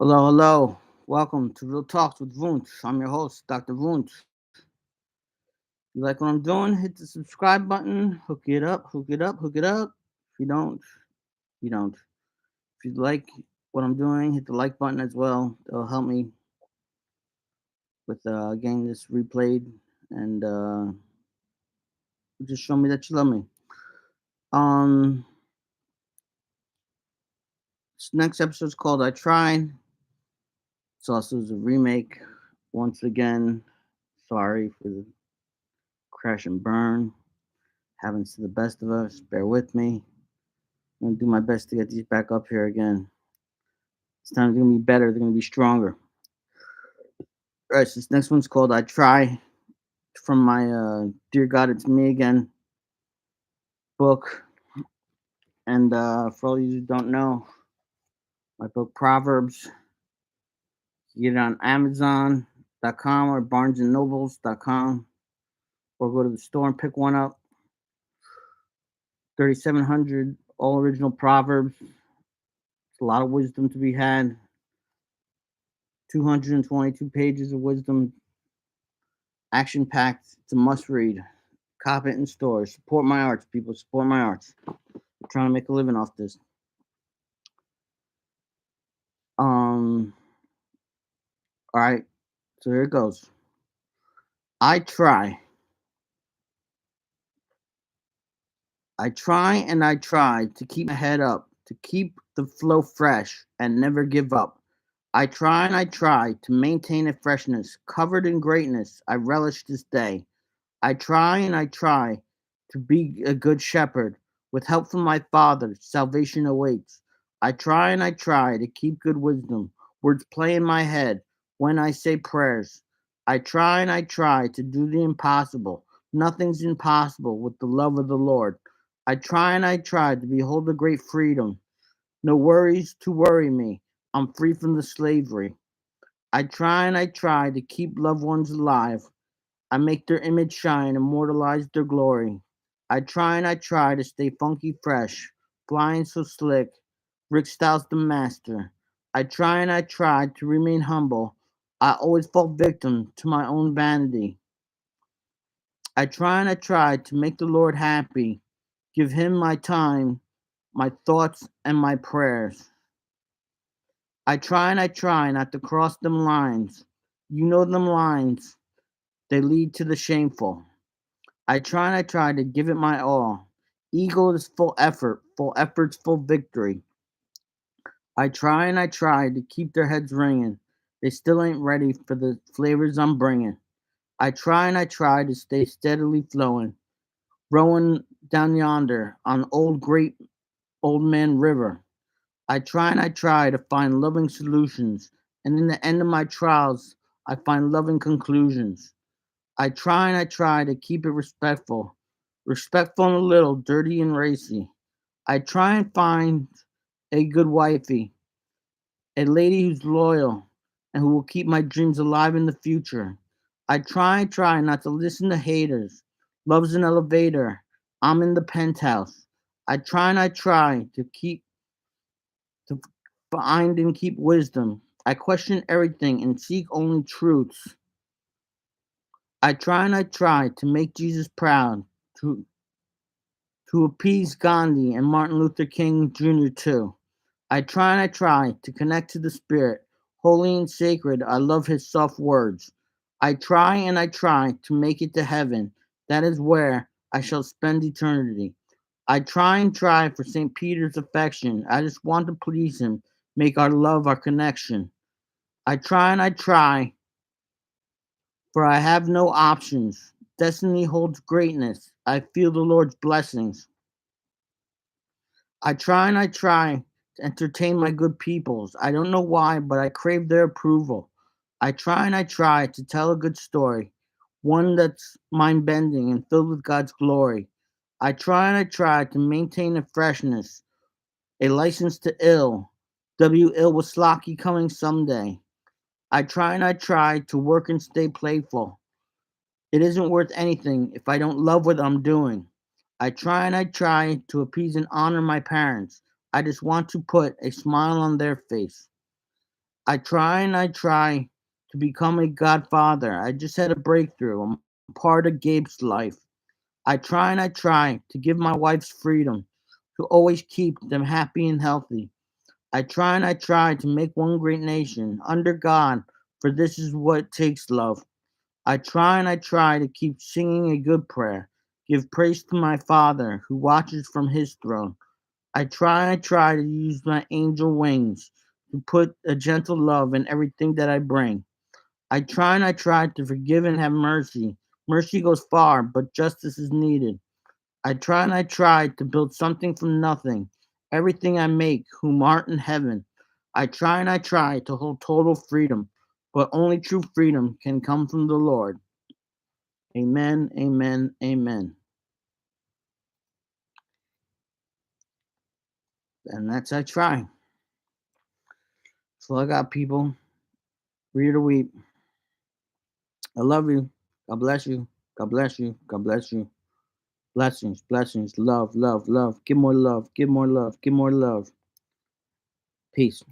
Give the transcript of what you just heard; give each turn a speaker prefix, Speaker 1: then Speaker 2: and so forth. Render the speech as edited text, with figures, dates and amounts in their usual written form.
Speaker 1: Hello, hello. Welcome to Real Talks with Wunsch. I'm your host, Dr. Wunsch. You like what I'm doing? Hit the subscribe button, hook it up, hook it up, hook it up. If you don't, you don't. If you like what I'm doing, hit the like button as well. It'll help me with getting this replayed and just show me that you love me. Um, this next episode is called I Tried. It's also a remake. Once again, sorry for the crash and burn. Happens to the best of us. Bear with me. I'm gonna do my best to get these back up here again. This time they're gonna be better. They're gonna be stronger. All right, so this next one's called "I Try" from my "Dear God, It's Me Again" book. And for all you who don't know, my book Proverbs. You get it on Amazon.com or BarnesandNobles.com, or go to the store and pick one up. 3,700 all original Proverbs. It's a lot of wisdom to be had. 222 pages of wisdom, action packed. It's a must read. Cop it in stores. Support my arts, people. Support my arts. I'm trying to make a living off this. Um. All right. So here it goes. I try. I try and I try to keep my head up, to keep the flow fresh and never give up. I try and I try to maintain a freshness covered in greatness. I relish this day. I try and I try to be a good shepherd. With help from my Father, salvation awaits. I try and I try to keep good wisdom. Words play in my head when I say prayers. I try and I try to do the impossible. Nothing's impossible with the love of the Lord. I try and I try to behold the great freedom. No worries to worry me. I'm free from the slavery. I try and I try to keep loved ones alive. I make their image shine, immortalize their glory. I try and I try to stay funky fresh, flying so slick. Rick Styles the master. I try and I try to remain humble. I always fall victim to my own vanity. I try and I try to make the Lord happy, give him my time, my thoughts, and my prayers. I try and I try not to cross them lines. You know them lines, they lead to the shameful. I try and I try to give it my all. Ego is full effort's full victory. I try and I try to keep their heads ringing. They still ain't ready for the flavors I'm bringing. I try and I try to stay steadily flowing, rowing down yonder on old great old man river. I try and I try to find loving solutions, and in the end of my trials, I find loving conclusions. I try and I try to keep it respectful, respectful and a little dirty and racy. I try and find a good wifey, a lady who's loyal and who will keep my dreams alive in the future. I try and try not to listen to haters. Love's an elevator. I'm in the penthouse. I try and I try to find and keep wisdom. I question everything and seek only truths. I try and I try to make Jesus proud, to appease Gandhi and Martin Luther King Jr. too. I try and I try to connect to the Spirit, holy and sacred. I love His soft words. I try and I try to make it to heaven. That is where I shall spend eternity. I try and try for St. Peter's affection. I just want to please him, make our love our connection. I try and I try, for I have no options. Destiny holds greatness. I feel the Lord's blessings. I try and I try to entertain my good peoples. I don't know why, but I crave their approval. I try and I try to tell a good story, one that's mind bending and filled with God's glory. I try and I try to maintain a freshness, a license to ill. W. Ilwaslaki coming someday. I try and I try to work and stay playful. It isn't worth anything if I don't love what I'm doing. I try and I try to appease and honor my parents. I just want to put a smile on their face. I try and I try to become a godfather. I just had a breakthrough. I'm part of Gabe's life. I try and I try to give my wife's freedom, to always keep them happy and healthy. I try and I try to make one great nation under God, for this is what takes love. I try and I try to keep singing a good prayer, give praise to my Father who watches from his throne. I try and I try to use my angel wings to put a gentle love in everything that I bring. I try and I try to forgive and have mercy. Mercy goes far, but justice is needed. I try and I try to build something from nothing. Everything I make, whom art in heaven. I try and I try to hold total freedom, but only true freedom can come from the Lord. Amen, amen, amen. And that's I try. So I got people. Read a week. I love you. God bless you. God bless you. God bless you. Blessings, blessings, love, love, love. Give more love. Give more love. Give more love. Peace.